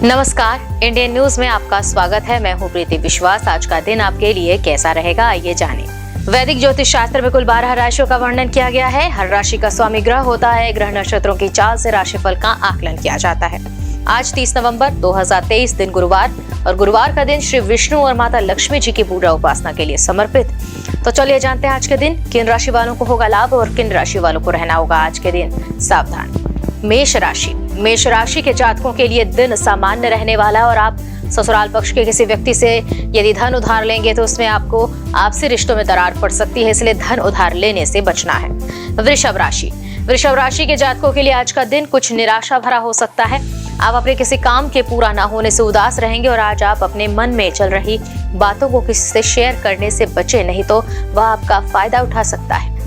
नमस्कार, Indian news में आपका स्वागत है। मैं हूं प्रीति विश्वास। आज का दिन आपके लिए कैसा रहेगा, आइए जानें। वैदिक ज्योतिष शास्त्र में कुल 12 राशियों का वर्णन किया गया है। हर राशि का स्वामी ग्रह होता है। ग्रह नक्षत्रों की चाल से राशिफल का आकलन किया जाता है। आज 30 नवंबर 2023 दिन गुरुवार और गुरुवार का दिन श्री विष्णु और माता लक्ष्मी जी की पूजा उपासना के लिए समर्पित। तो चलिए जानते हैं आज के दिन किन राशि वालों को होगा लाभ और किन राशि वालों को रहना होगा आज के दिन सावधान। मेष राशि के जातकों के लिए दिन सामान्य रहने वाला और आप ससुराल पक्ष के किसी व्यक्ति से यदि धन उधार लेंगे तो उसमें आपको आपसी रिश्तों में दरार पड़ सकती है, इसलिए धन उधार लेने से बचना है। वृषभ राशि के जातकों के लिए आज का दिन कुछ निराशा भरा हो सकता है। आप अपने किसी काम के पूरा ना होने से उदास रहेंगे और आज आप अपने मन में चल रही बातों को किसी से शेयर करने से बचे, नहीं तो वह आपका फायदा उठा सकता है।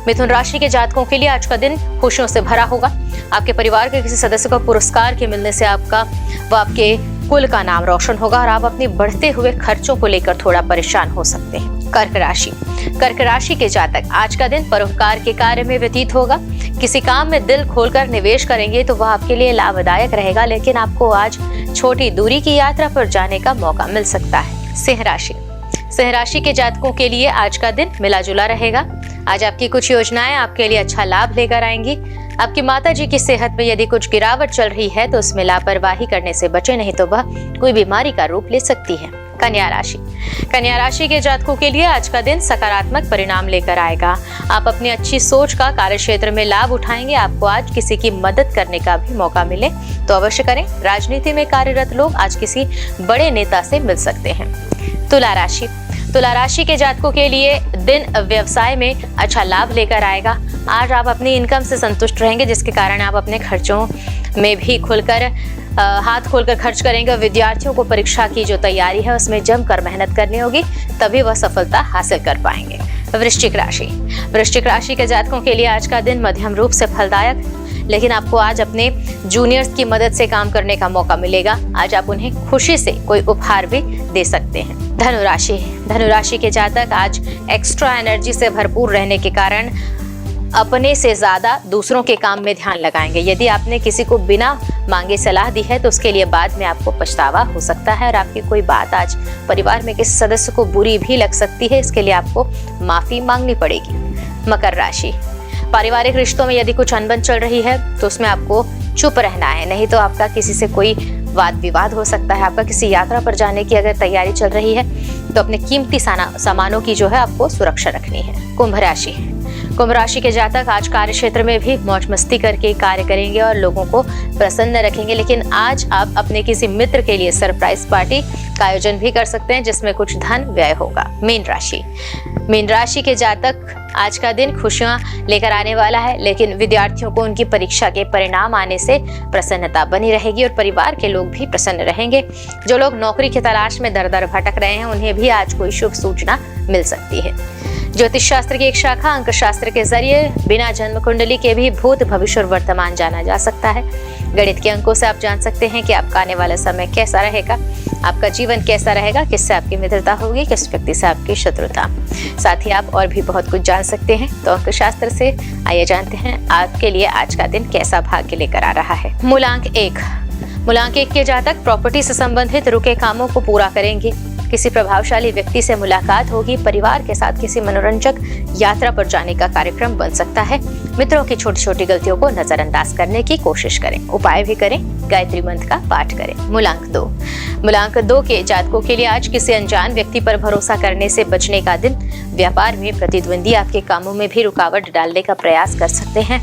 मिथुन राशि के जातकों के लिए आज का दिन खुशियों से भरा होगा। आपके परिवार के किसी सदस्य को पुरस्कार के मिलने से आपके कुल का नाम रोशन होगा और आप अपनी बढ़ते हुए खर्चों को लेकर थोड़ा परेशान हो सकते हैं। कर्क राशि के जातक आज का दिन परोपकार के कार्य में व्यतीत होगा। किसी काम में दिल खोलकर निवेश करेंगे तो वह आपके लिए लाभदायक रहेगा, लेकिन आपको आज छोटी दूरी की यात्रा पर जाने का मौका मिल सकता है। सिंह राशि के जातकों के लिए आज का दिन मिला जुला रहेगा। आज आपकी कुछ योजनाएं आपके लिए अच्छा लाभ लेकर आएंगी। आपकी माता जी की सेहत में यदि कुछ गिरावट चल रही है तो उसमें लापरवाही करने से बचे, नहीं तो वह कोई बीमारी का रूप ले सकती है। कन्या राशि के जातकों के लिए आज का दिन सकारात्मक परिणाम लेकर आएगा। आप अपनी अच्छी सोच का कार्यक्षेत्र में लाभ उठाएंगे। आपको आज किसी की मदद करने का भी मौका मिले तो अवश्य करें। राजनीति में कार्यरत लोग आज किसी बड़े नेता से मिल सकते हैं। तुला राशि के जातकों के लिए दिन व्यवसाय में अच्छा लाभ लेकर आएगा। आज आप अपनी इनकम से संतुष्ट रहेंगे, जिसके कारण आप अपने खर्चों में भी हाथ खोलकर खर्च करेंगे। विद्यार्थियों को परीक्षा की जो तैयारी है उसमें जमकर मेहनत करनी होगी, तभी वह सफलता हासिल कर पाएंगे। वृश्चिक राशि के जातकों के लिए आज का दिन मध्यम रूप से फलदायक, लेकिन आपको आज अपने जूनियर्स की मदद से काम करने का मौका मिलेगा। आज आप उन्हें खुशी से कोई उपहार भी दे सकते हैं। धनुराशि के जातक आज एक्स्ट्रा एनर्जी से भरपूर रहने के कारण अपने से ज्यादा दूसरों के काम में ध्यान लगाएंगे। यदि आपने किसी को बिना मांगे सलाह दी है तो उसके लिए बाद में आपको पछतावा हो सकता है और आपकी कोई बात आज परिवार में किसी सदस्य को बुरी भी लग सकती है, इसके लिए आपको माफी मांगनी पड़ेगी। मकर राशि, पारिवारिक रिश्तों में यदि कुछ अनबन चल रही है तो उसमें आपको चुप रहना है, नहीं तो आपका किसी से कोई वाद विवाद हो सकता है। आपका किसी यात्रा पर जाने की अगर तैयारी चल रही है तो अपने कीमती सामानों की जो है आपको सुरक्षा रखनी है। कुंभ राशि के जातक आज कार्य क्षेत्र में भी मौज मस्ती करके कार्य करेंगे और लोगों को प्रसन्न रखेंगे, लेकिन आज आप अपने किसी मित्र के लिए सरप्राइज पार्टी का आयोजन भी कर सकते हैं, जिसमें कुछ धन व्यय होगा। मीन राशि के जातक आज का दिन खुशियां लेकर आने वाला है, लेकिन विद्यार्थियों को उनकी परीक्षा के परिणाम आने से प्रसन्नता बनी रहेगी और परिवार के लोग भी प्रसन्न रहेंगे। जो लोग नौकरी की तलाश में दर दर भटक रहे हैं उन्हें भी आज कोई शुभ सूचना मिल सकती है। ज्योतिष शास्त्र की एक शाखा अंक शास्त्र के जरिए बिना जन्म कुंडली के भी भूत भविष्य और वर्तमान जाना जा सकता है। गणित के अंकों से आप जान सकते हैं कि आपका आने वाला समय कैसा रहेगा, आपका जीवन कैसा रहेगा, किससे आपकी मित्रता होगी, किस व्यक्ति से आपकी शत्रुता। साथ ही आप और भी बहुत कुछ जान सकते हैं। तो अंक शास्त्र से आइए जानते हैं आपके लिए आज का दिन कैसा भाग्य लेकर आ रहा है। मूलांक 1 के जातक प्रॉपर्टी से संबंधित रुके कामों को पूरा करेंगे। किसी प्रभावशाली व्यक्ति से मुलाकात होगी। परिवार के साथ किसी मनोरंजक यात्रा पर जाने का कार्यक्रम बन सकता है। मित्रों की छोटी छोटी गलतियों को नजरअंदाज करने की कोशिश करें। उपाय भी करें, गायत्री मंत्र का पाठ करें। मूलांक 2 के जातकों के लिए आज किसी अनजान व्यक्ति पर भरोसा करने से बचने का दिन। व्यापार में प्रतिद्वंदी आपके कामों में भी रुकावट डालने का प्रयास कर सकते हैं।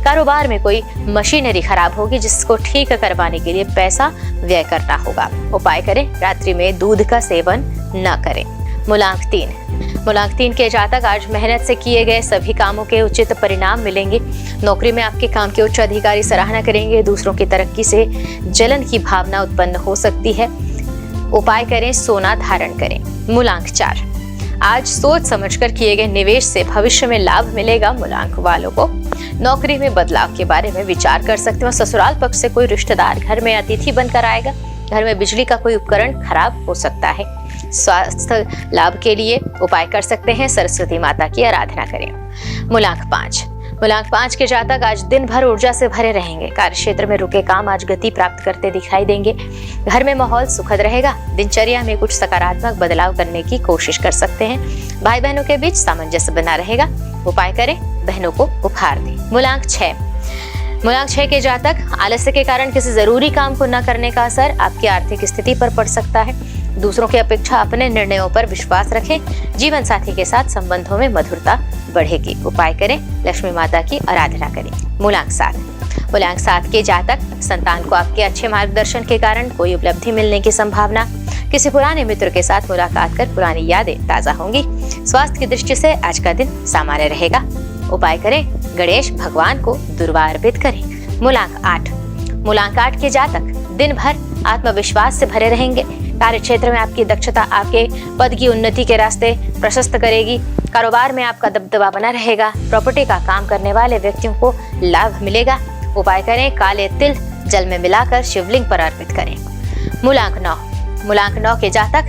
कारोबार में कोई मशीनरी खराब होगी, जिसको ठीक करवाने के लिए पैसा व्यय करना होगा। उपाय करें, रात्रि में दूध का सेवन न करें। मूलांक 3 के जातक आज मेहनत से किए गए सभी कामों के उचित परिणाम मिलेंगे। नौकरी में आपके काम के उच्च अधिकारी सराहना करेंगे। दूसरों की तरक्की से जलन की भावना उत्पन्न हो सकती है। उपाय करें, सोना धारण करें। मूलांक 4 आज सोच समझकर किए गए निवेश से भविष्य में लाभ मिलेगा। मूलांक वालों को नौकरी में बदलाव के बारे में विचार कर सकते हो। ससुराल पक्ष से कोई रिश्तेदार घर में अतिथि बनकर आएगा। घर में बिजली का कोई उपकरण खराब हो सकता है। स्वास्थ्य लाभ के लिए उपाय कर सकते हैं, सरस्वती माता की आराधना करें। मूलांक मूलांक 5 के जातक आज दिन भर ऊर्जा से भरे रहेंगे। कार्य क्षेत्र में रुके काम आज गति प्राप्त करते दिखाई देंगे। घर में माहौल सुखद रहेगा। दिनचर्या में कुछ सकारात्मक बदलाव करने की कोशिश कर सकते हैं। भाई बहनों के बीच सामंजस्य बना रहेगा। उपाय करें, बहनों को उपहार दें। मूलांक 6 के जातक आलस्य के कारण किसी जरूरी काम को न करने का असर आपकी आर्थिक स्थिति पर पड़ सकता है। दूसरों की अपेक्षा अपने निर्णयों पर विश्वास रखें। जीवन साथी के साथ संबंधों में मधुरता बढ़ेगी। उपाय करें, लक्ष्मी माता की आराधना करें। मूलांक 7 के जातक संतान को आपके अच्छे मार्गदर्शन के कारण कोई उपलब्धि मिलने की संभावना। किसी पुराने मित्र के साथ मुलाकात कर पुरानी यादें ताजा होंगी। स्वास्थ्य की दृष्टि से आज का दिन सामान्य रहेगा। उपाय करें, गणेश भगवान को दुर्वा अर्पित करें। मूलांक 8 के जातक दिन भर आत्मविश्वास से भरे रहेंगे। कार्य क्षेत्र में आपकी दक्षता आपके पद की उन्नति के रास्ते प्रशस्त करेगी। कारोबार में आपका दबदबा बना रहेगा। प्रॉपर्टी का काम करने वाले व्यक्तियों को लाभ मिलेगा। उपाय करें, काले तिल जल में मिलाकर शिवलिंग पर अर्पित करें। मूलांक 9 के जातक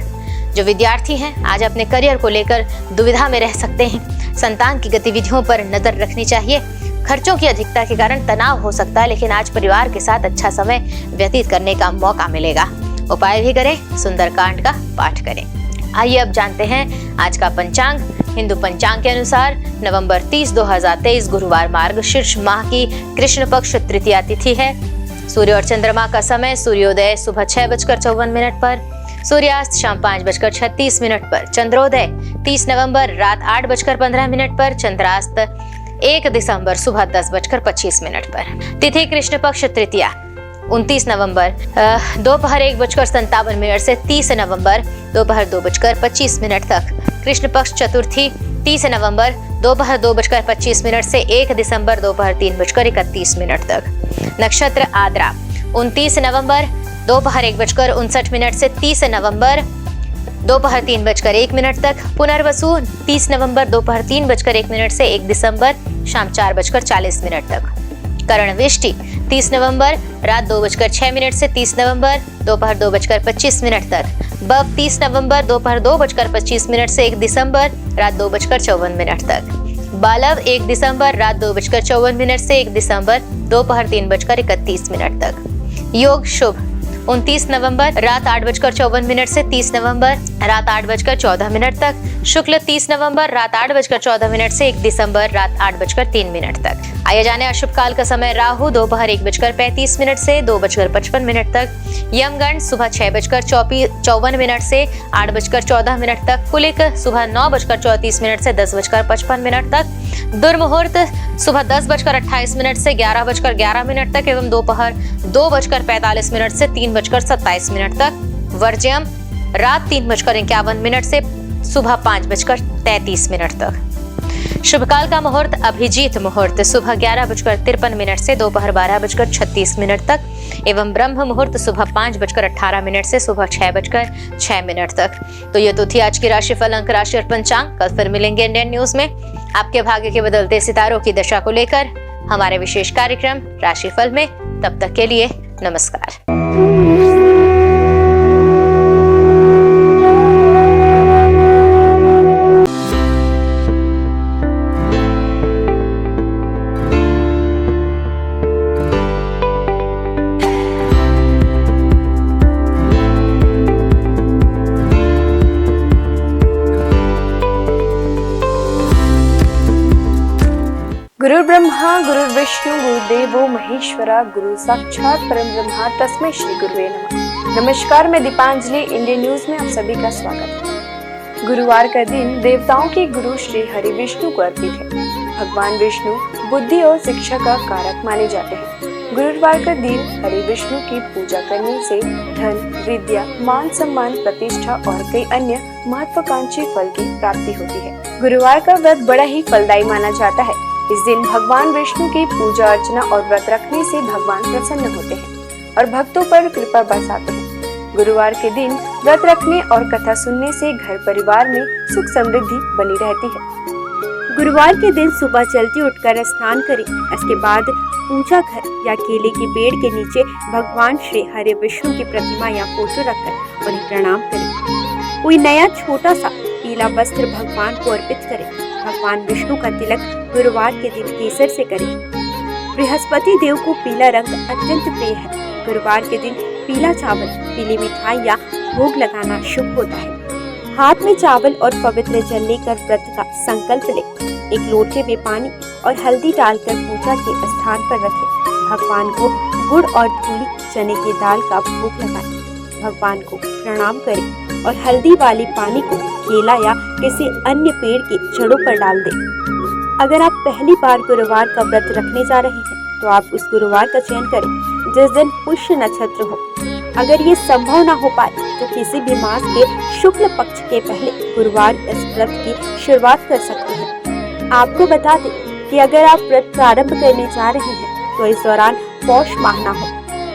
जो विद्यार्थी हैं आज अपने करियर को लेकर दुविधा में रह सकते हैं। संतान की गतिविधियों पर नजर रखनी चाहिए। खर्चों की अधिकता के कारण तनाव हो सकता है, लेकिन आज परिवार के साथ अच्छा समय व्यतीत करने का मौका मिलेगा। उपाय भी करें, सुंदरकांड का पाठ करें। आइए अब जानते हैं आज का पंचांग। हिंदू पंचांग के अनुसार नवंबर 30, 2023 गुरुवार मार्गशीर्ष माह की कृष्ण पक्ष तृतीया तिथि है। सूर्य और चंद्रमा का समय सूर्योदय सुबह 6:54 पर, सूर्यास्त शाम 5:36 पर, चंद्रोदय 30 नवंबर रात 8:15 पर, चंद्रास्त 1 दिसंबर सुबह 10:25 पर। तिथि कृष्ण पक्ष तृतीया 29 नवंबर दोपहर 1:57 से 30 नवंबर दोपहर 2:25 तक। कृष्ण पक्ष चतुर्थी 30 नवंबर दोपहर 2:25 से 1 दिसंबर दोपहर 3:31 तक। नक्षत्र आद्रा 29 नवंबर दोपहर 1:59 से 30 नवंबर दोपहर 3:01 तक। पुनर्वसु 30 नवंबर दोपहर 3:01 से 1 दिसंबर शाम 4:40 तक। करणविष्टि 30 नवंबर रात 2:06 से 30 नवंबर दोपहर 2:25 तक। बव 30 नवंबर दोपहर 2:25 से 1 दिसंबर रात 2:54 तक। बालव 1 दिसंबर रात 2:54 से 1 दिसंबर दोपहर 3:31 तक। योग शुभ 29 नवंबर रात 8:54 से 30 नवंबर रात 8:14 तक। शुक्ल 30 नवंबर रात 8:14 से 1 दिसंबर रात 8:03 तक। आइए जाने अशुभ काल का समय। राहु दोपहर 1:35 से 2:55 तक। यमगंड सुबह 6:54 से 8:14 तक। कुलिक सुबह 9:34 से 10:55 तक। दुर्मुहूर्त सुबह 10:28 से 11:11 तक एवं दोपहर 2:45 से 3:27 तक। वर्ज्यम रात 3:51 से सुबह 5:33 तक। शुभ काल का मुहूर्त अभिजीत मुहूर्त सुबह 11:53 से दोपहर 12:36 तक एवं ब्रह्म मुहूर्त सुबह 5:18 से सुबह 6:06 तक। तो ये तो थी आज की राशिफल, अंक राशि और पंचांग। कल फिर मिलेंगे इंडियन न्यूज में आपके भाग्य के बदलते सितारों की दशा को लेकर हमारे विशेष कार्यक्रम राशिफल में। तब तक के लिए नमस्कार। गुरु ब्रह्मा गुरु विष्णु गुरुदेवो महेश्वरा गुरु साक्षात परम ब्रह्मा तस्मै श्री गुरुवे नमः। नमस्कार, मैं दीपांजलि, इंडियन न्यूज में आप सभी का स्वागत है। गुरुवार का दिन देवताओं के गुरु श्री हरि विष्णु को अर्पित है। भगवान विष्णु बुद्धि और शिक्षा का कारक माने जाते हैं। गुरुवार का दिन हरि विष्णु की पूजा करने से धन, विद्या, मान सम्मान, प्रतिष्ठा और कई अन्य महत्वाकांक्षी फल की प्राप्ति होती है। गुरुवार का व्रत बड़ा ही फलदायी माना जाता है। इस दिन भगवान विष्णु की पूजा अर्चना और व्रत रखने से भगवान प्रसन्न होते हैं और भक्तों पर कृपा बरसाते हैं। गुरुवार के दिन व्रत रखने और कथा सुनने से घर परिवार में सुख समृद्धि बनी रहती है। गुरुवार के दिन सुबह जल्दी उठकर स्नान करें। इसके बाद पूजा घर या केले के पेड़ के नीचे भगवान श्री हरि विष्णु की प्रतिमा या फोटो रखकर उन्हें प्रणाम करें। कोई नया छोटा सा पीला वस्त्र भगवान को अर्पित करें। भगवान विष्णु का तिलक गुरुवार के दिन केसर से करें। बृहस्पति देव को पीला रंग अत्यंत प्रिय है। गुरुवार के दिन पीला चावल, पीली मिठाई या भोग लगाना शुभ होता है। हाथ में चावल और पवित्र जल लेकर व्रत का संकल्प लें। एक लोटे में पानी और हल्दी डालकर पूजा के स्थान पर रखें। भगवान को गुड़ और धूली चने की दाल का भोग लगाएं। भगवान को प्रणाम करें और हल्दी वाले पानी को केला या किसी अन्य पेड़ के जड़ों पर डाल दें। अगर आप पहली बार गुरुवार का व्रत रखने जा रहे हैं तो आप उस गुरुवार का चयन करें जिस दिन पुष्य नक्षत्र हो। अगर ये संभव ना हो पाए तो किसी भी मास के शुक्ल पक्ष के पहले गुरुवार इस व्रत की शुरुआत कर सकते हैं। आपको बता दें कि अगर आप व्रत प्रारंभ करने जा रहे हैं तो इस दौरान पौष माह ना हो।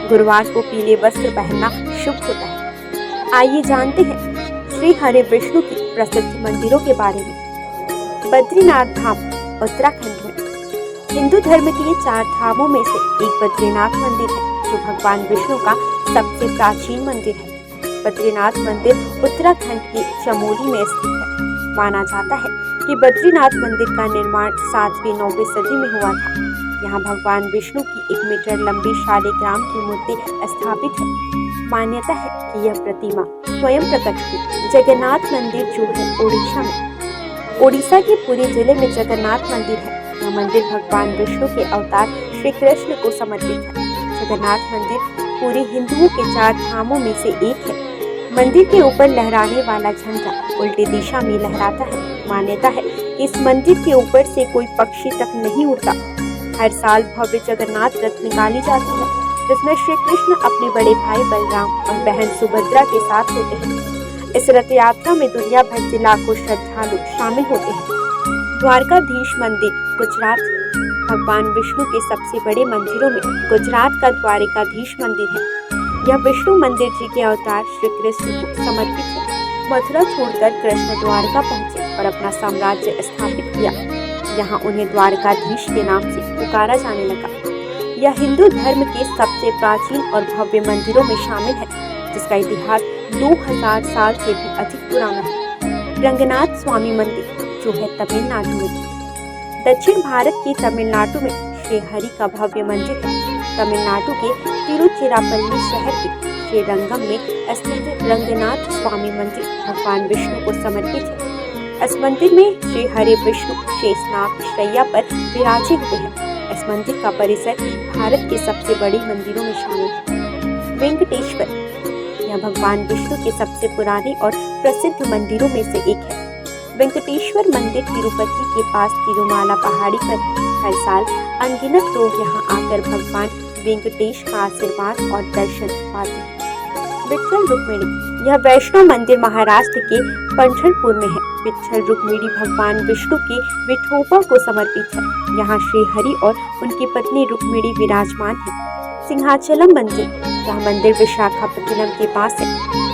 गुरुवार को पीले वस्त्र पहनना शुभ होता है। आइए जानते हैं श्री हरि विष्णु की प्रसिद्ध मंदिरों के बारे में। बद्रीनाथ धाम उत्तराखंड में हिंदू धर्म के 4 धामों में से एक बद्रीनाथ मंदिर है जो भगवान विष्णु का सबसे प्राचीन मंदिर है। बद्रीनाथ मंदिर उत्तराखंड के चमोली में स्थित है। माना जाता है कि बद्रीनाथ मंदिर का निर्माण 7वीं 9वीं सदी में हुआ था। यहाँ भगवान विष्णु की 1 मीटर लंबी शालिग्राम की मूर्ति स्थापित है। मान्यता है कि यह प्रतिमा स्वयं प्रकट हुई। जगन्नाथ मंदिर जो है ओडिशा में। ओडिशा के पुरी जिले में जगन्नाथ मंदिर है। यह मंदिर भगवान विष्णु के अवतार श्री कृष्ण को समर्पित है। जगन्नाथ मंदिर पूरे हिंदुओं के 4 धामों में से एक है। मंदिर के ऊपर लहराने वाला झंडा उल्टी दिशा में लहराता है। मान्यता है कि इस मंदिर के ऊपर से कोई पक्षी तक नहीं उड़ता। हर साल भव्य जगन्नाथ रथ निकाली जाती है जिसमें श्री कृष्ण अपने बड़े भाई बलराम और बहन सुभद्रा के साथ होते हैं। इस रथ यात्रा में दुनिया भर से लाखों श्रद्धालु शामिल होते हैं। द्वारकाधीश मंदिर गुजरात। भगवान विष्णु के सबसे बड़े मंदिरों में गुजरात का द्वारकाधीश मंदिर है। यह विष्णु मंदिर जी के अवतार श्री कृष्ण को समर्पित है। मथुरा छोड़कर कृष्ण द्वारका पहुँचे और अपना साम्राज्य स्थापित किया। यहाँ उन्हें द्वारकाधीश के नाम से पुकारा जाने लगा। यह हिंदू धर्म के सबसे प्राचीन और भव्य मंदिरों में शामिल है जिसका इतिहास 2000 साल से भी अधिक पुराना है। रंगनाथ स्वामी मंदिर जो है तमिलनाडु में। दक्षिण भारत के तमिलनाडु में श्री हरि का भव्य मंदिर है। तमिलनाडु के तिरुचिरापल्ली शहर के श्री रंगम में स्थित रंगनाथ स्वामी मंदिर भगवान विष्णु को समर्पित है। इस मंदिर में श्री हरि विष्णु शेषनाग शैया पर विराजे हुए हैं। इस मंदिर का परिसर भारत के सबसे बड़े मंदिरों में शामिल है। वेंकटेश्वर यह भगवान विष्णु के सबसे पुराने और प्रसिद्ध मंदिरों में से एक है। वेंकटेश्वर मंदिर तिरुपति के पास तिरुमाला पहाड़ी पर है। हर साल अनगिनत लोग यहाँ आकर भगवान वेंकटेश का आशीर्वाद और दर्शन पाते हैं। विट्ठल रुक्मिणी यह वैष्णव मंदिर महाराष्ट्र के पंढरपुर में है। विट्ठल रुक्मिणी भगवान विष्णु के विठोबा को समर्पित है। यहाँ श्री हरि और उनकी पत्नी रुक्मिणी विराजमान है। सिंहाचलम मंदिर यह मंदिर विशाखापट्टनम के पास है।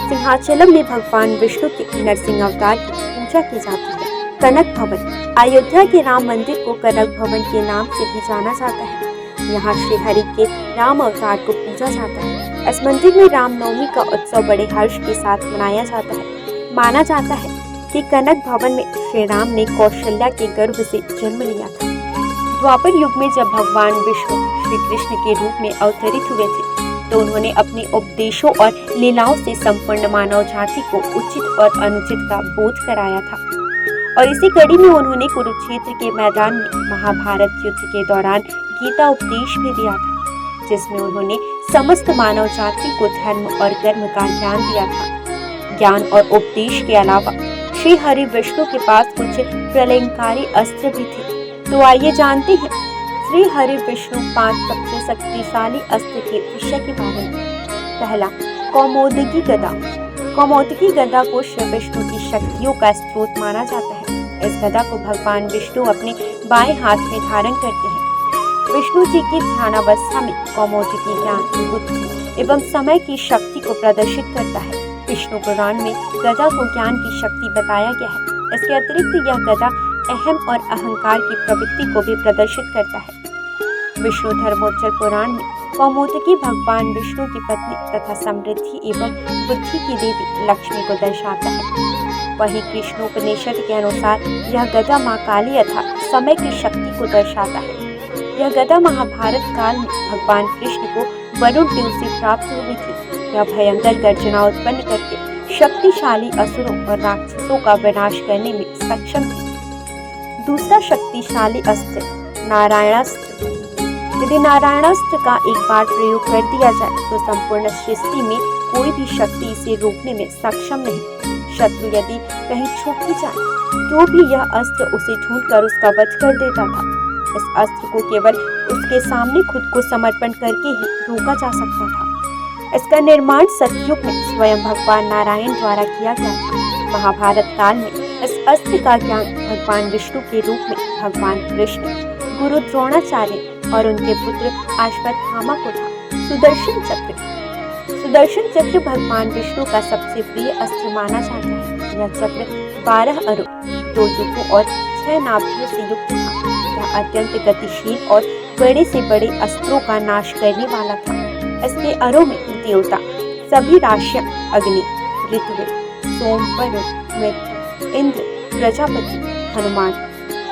सिंहाचलम में भगवान विष्णु के नरसिंह अवतार की पूजा की जाती है। कनक भवन अयोध्या के राम मंदिर को कनक भवन के नाम से भी जाना जाता है। यहाँ श्री हरि के राम अवतार को पूजा जाता है। इस मंदिर में रामनवमी का उत्सव बड़े हर्ष के साथ मनाया जाता है। माना जाता है कि कनक भवन में श्री राम ने कौशल्या के गर्भ से जन्म लिया था। द्वापर युग में जब भगवान विष्णु श्री कृष्ण के रूप में अवतरित हुए थे तो उन्होंने अपने उपदेशों और लीलाओं से संपूर्ण मानव जाति को उचित और अनुचित का बोध कराया था। और इसी कड़ी में उन्होंने कुरुक्षेत्र के मैदान में महाभारत युद्ध के दौरान गीता उपदेश भी दिया था जिसमें उन्होंने समस्त मानव जाति को धर्म और कर्म का ज्ञान दिया था। ज्ञान और उपदेश के अलावा श्री हरि विष्णु के पास कुछ प्रलयंकारी अस्त्र भी थे। तो आइए जानते हैं श्री हरि विष्णु 5 सबसे शक्तिशाली अस्त्र के विषय के बारे में। पहला, कौमोदकी गदा। कौमोदकी गदा को श्री विष्णु की शक्तियों का स्रोत माना जाता है। इस गदा को भगवान विष्णु अपने बाएं हाथ में धारण करते हैं। विष्णु जी की ध्यानावस्था में कौमोदकी ज्ञान, बुद्धि एवं समय की शक्ति को प्रदर्शित करता है। विष्णु पुराण में गदा को ज्ञान की शक्ति बताया गया है। इसके अतिरिक्त यह गदा अहम और अहंकार की प्रवृत्ति को भी प्रदर्शित करता है। विष्णु धर्मोच्चर पुराण में कौमोदकी भगवान विष्णु की पत्नी तथा समृद्धि एवं बुद्धि की देवी लक्ष्मी को दर्शाता है। वहीं कृष्णोपनिषद के अनुसार यह गदा माँ काली अर्थात समय की शक्ति को दर्शाता है। यह गदा महाभारत काल में भगवान कृष्ण को वरुण देव से प्राप्त हुई थी। यह भयंकर गर्जना उत्पन्न करके शक्तिशाली असुरों और राक्षसों का विनाश करने में सक्षम थी। दूसरा शक्तिशाली अस्त्र नारायणास्त्र। यदि नारायणास्त्र का एक बार प्रयोग कर दिया जाए तो संपूर्ण सृष्टि में कोई भी शक्ति इसे रोकने में सक्षम नहीं। शत्रु यदि कहीं छुप भी जाए तो भी यह अस्त्र उसे ढूंढकर उसका वध कर देता था। इस अस्त्र को केवल उसके सामने खुद को समर्पण करके ही रोका जा सकता था। इसका निर्माण सतयुग में स्वयं भगवान नारायण द्वारा किया गया था। महाभारत काल में इस अस्त्र का ज्ञान भगवान विष्णु के रूप में भगवान कृष्ण, गुरु द्रोणाचार्य और उनके पुत्र अश्वत्थामा को था। सुदर्शन चक्र। सुदर्शन चक्र भगवान विष्णु का सबसे प्रिय अस्त्र माना जाता है। यह चक्र 12 अरों, 2 युगों और 6 नाभियों से युक्त था। यह अत्यंत गतिशील और बड़े से बड़े अस्त्रों का नाश करने वाला था। इसके अरों में देवता, सभी राशियां, अग्नि, ऋतु, सोम, वरुण, मृत्यु, इंद्र, प्रजापति, हनुमान,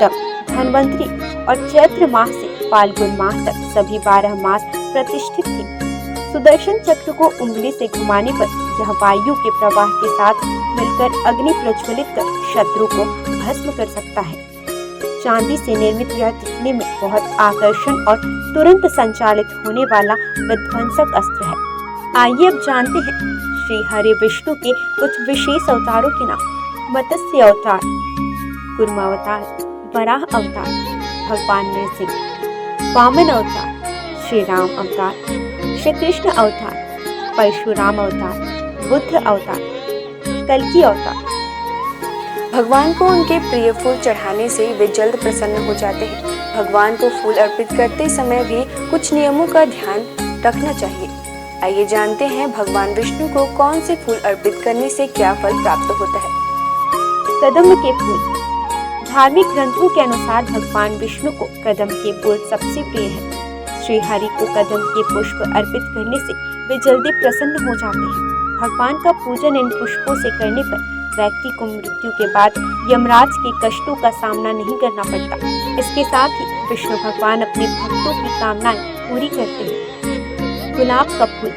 तप, धन्वंतरी और चैत्र माह से फाल्गुन माह तक सभी 12 मास प्रतिष्ठित थे। सुदर्शन चक्र को उंगली से घुमाने पर यह वायु के प्रवाह के साथ मिलकर अग्नि प्रज्वलित कर शत्रु को भस्म कर सकता है। चांदी से निर्मित यह दिखने में बहुत आकर्षण और तुरंत संचालित होने वाला विध्वंसक अस्त्र है। आइए अब जानते हैं श्री हरि विष्णु के कुछ विशेष अवतारों के नाम। मत्स्य अवतार, कूर्म अवतार, वराह अवतार, भगवान नृसिंह। वामन अवतार, श्री राम अवतार, श्री कृष्ण अवतार, परशुराम अवतार, बुद्ध अवतार, कल्कि अवतार। भगवान को उनके प्रिय फूल चढ़ाने से वे जल्द प्रसन्न हो जाते हैं। भगवान को फूल अर्पित करते समय भी कुछ नियमों का ध्यान रखना चाहिए। आइए जानते हैं भगवान विष्णु को कौन से फूल अर्पित करने से क्या फल प्राप्त होता है। कदम्ब के फूल। धार्मिक ग्रंथों के अनुसार भगवान विष्णु को कदम्ब के फूल सबसे प्रिय है। श्री हरि को कदम्ब के पुष्प अर्पित करने से वे जल्दी प्रसन्न हो जाते हैं। भगवान का पूजन इन पुष्पों से करने पर व्यक्ति को मृत्यु के बाद यमराज के कष्टों का सामना नहीं करना पड़ता। इसके साथ ही विष्णु भगवान अपने भक्तों की कामनाएं पूरी करते हैं। गुलाब का फूल।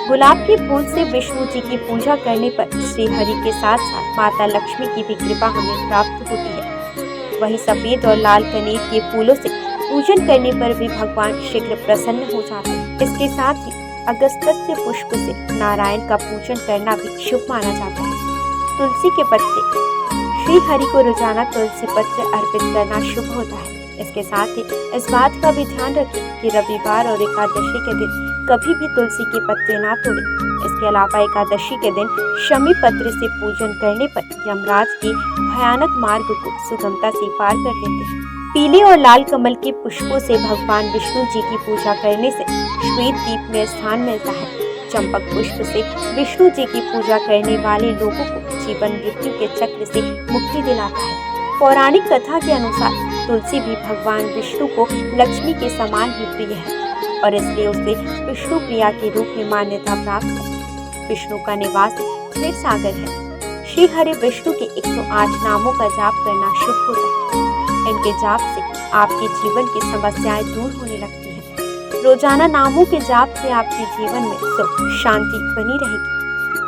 गुलाब के फूल से विष्णु जी की पूजा करने पर श्री हरि के साथ साथ माता लक्ष्मी की भी कृपा हमें प्राप्त होती है। वहीं सफेद और लाल कनेर के फूलों से पूजन करने पर भी भगवान शीघ्र प्रसन्न हो जाते हैं। इसके साथ ही अगस्त्य पुष्प से नारायण का पूजन करना भी शुभ माना जाता है। तुलसी के पत्ते। श्री हरि को रोजाना तुलसी पत्र अर्पित करना शुभ होता है। इसके साथ ही इस बात का भी ध्यान रखें कि रविवार और एकादशी के दिन कभी भी तुलसी के पत्ते ना तोड़ें। इसके अलावा एकादशी के दिन शमी पत्र से पूजन करने पर यमराज के भयानक मार्ग को सुगमता से पार कर लेते हैं। पीले और लाल कमल के पुष्पों से भगवान विष्णु जी की पूजा करने से श्वेत दीप में स्थान मिलता है। चंपक पुष्प से विष्णु जी की पूजा करने वाले लोगों को जीवन मृत्यु के चक्र से मुक्ति दिलाता है। पौराणिक कथा के अनुसार तुलसी भी भगवान विष्णु को लक्ष्मी के समान ही प्रिय है और इसलिए उसे विष्णु प्रिया के रूप में मान्यता प्राप्त है। विष्णु का निवास क्षीर सागर है। श्री हरि विष्णु के 108 नामों का जाप करना शुभ होता है। इनके जाप से आपके जीवन की समस्याएं दूर होने लगती हैं। रोजाना नामों के जाप से आपके जीवन में सुख शांति बनी रहेगी।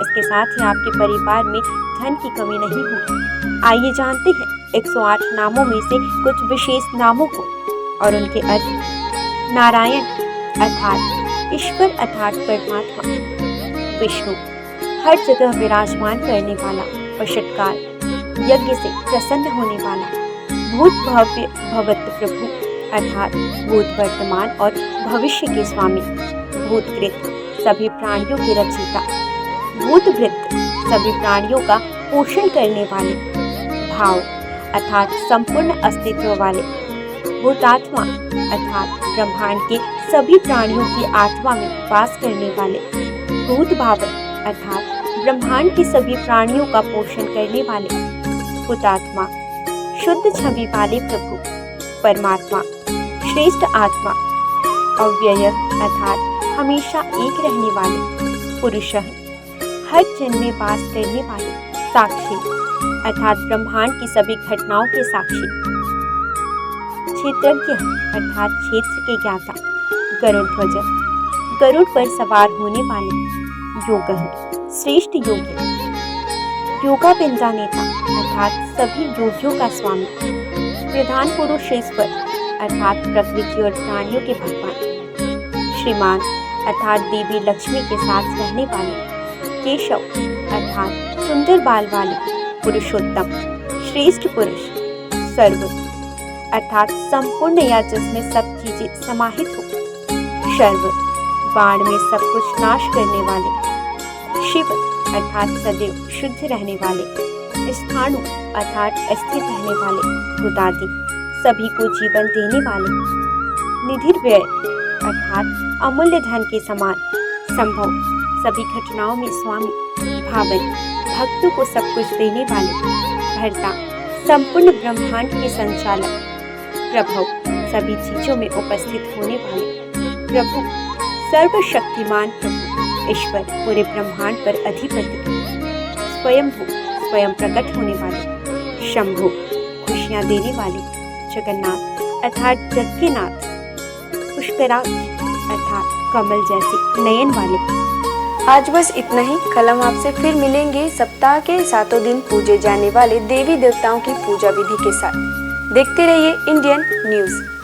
इसके साथ ही आपके परिवार में धन की कमी नहीं होगी। आइए जानते हैं 108 नामों में से कुछ विशेष नामों को और उनके अर्थ। नारायण अर्थात ईश्वर अर्थात परमात्मा। विष्णु हर जगह विराजमान करने वाला। वशटकार यज्ञ से प्रसन्न होने वाला। भूत भव्य भवत प्रभु अर्थात भूत वर्तमान और भविष्य के स्वामी। भूतकृत सभी प्राणियों के रचयिता। भूतभृत सभी प्राणियों का पोषण करने वाले। भाव अर्थात संपूर्ण अस्तित्व वाले। भूतात्मा अर्थात ब्रह्मांड के सभी प्राणियों की आत्मा में वास करने वाले। भूत भावन अर्थात ब्रह्मांड के सभी प्राणियों का पोषण करने वाले। हुतात्मा शुद्ध छवि वाले प्रभु परमात्मा। श्रेष्ठ आत्मा अव्यय अर्थात हमेशा एक रहने वाले। पुरुष हर जन्म में वास करने वाले। साक्षी अर्थात ब्रह्मांड की सभी घटनाओं के साक्षी। क्षेत्रज्ञ अर्थात क्षेत्र के ज्ञाता। गरुड़ ध्वज गरुड़ पर सवार होने वाले। योगः श्रेष्ठ योगी। योगा पिंडा नेता अर्थात सभी योगियों का स्वामी। प्रधान पुरुष ईश्वर अर्थात प्रकृति और प्राणियों के भगवान। श्रीमान अर्थात देवी लक्ष्मी के साथ रहने वाले। केशव अर्थात सुंदर बाल वाले। पुरुषोत्तम श्रेष्ठ पुरुष। सर्व अर्थात संपूर्ण या जिसमें सब चीजें समाहित हो। शर्व बाण में सब कुछ नाश करने वाले। शिव अर्थात सदैव शुद्ध रहने वाले। स्थाणु अर्थात स्थिर रहने वाले। भूतादि सभी को जीवन देने वाले। निधिर्व्यय अर्थात अमूल्य धन के समान। संभव सभी घटनाओं में स्वामी। भावन भक्तों को सब कुछ देने वाले। भर्ता संपूर्ण ब्रह्मांड के संचालक। प्रभव सभी चीजों में उपस्थित होने वाले। प्रभु सर्वशक्तिमान प्रभु ईश्वर पूरे ब्रह्मांड पर अधिपति। स्वयंभू स्वयं प्रकट होने वाले। शंभु खुशियां देने वाले। जगन्नाथ अर्थात जग के नाथ। पुष्कराज अर्थात कमल जैसे नयन वाले। आज बस इतना ही। कल हम आपसे फिर मिलेंगे सप्ताह के 7 दिन पूजे जाने वाले देवी देवताओं की पूजा विधि के साथ। देखते रहिए इंडियन न्यूज़।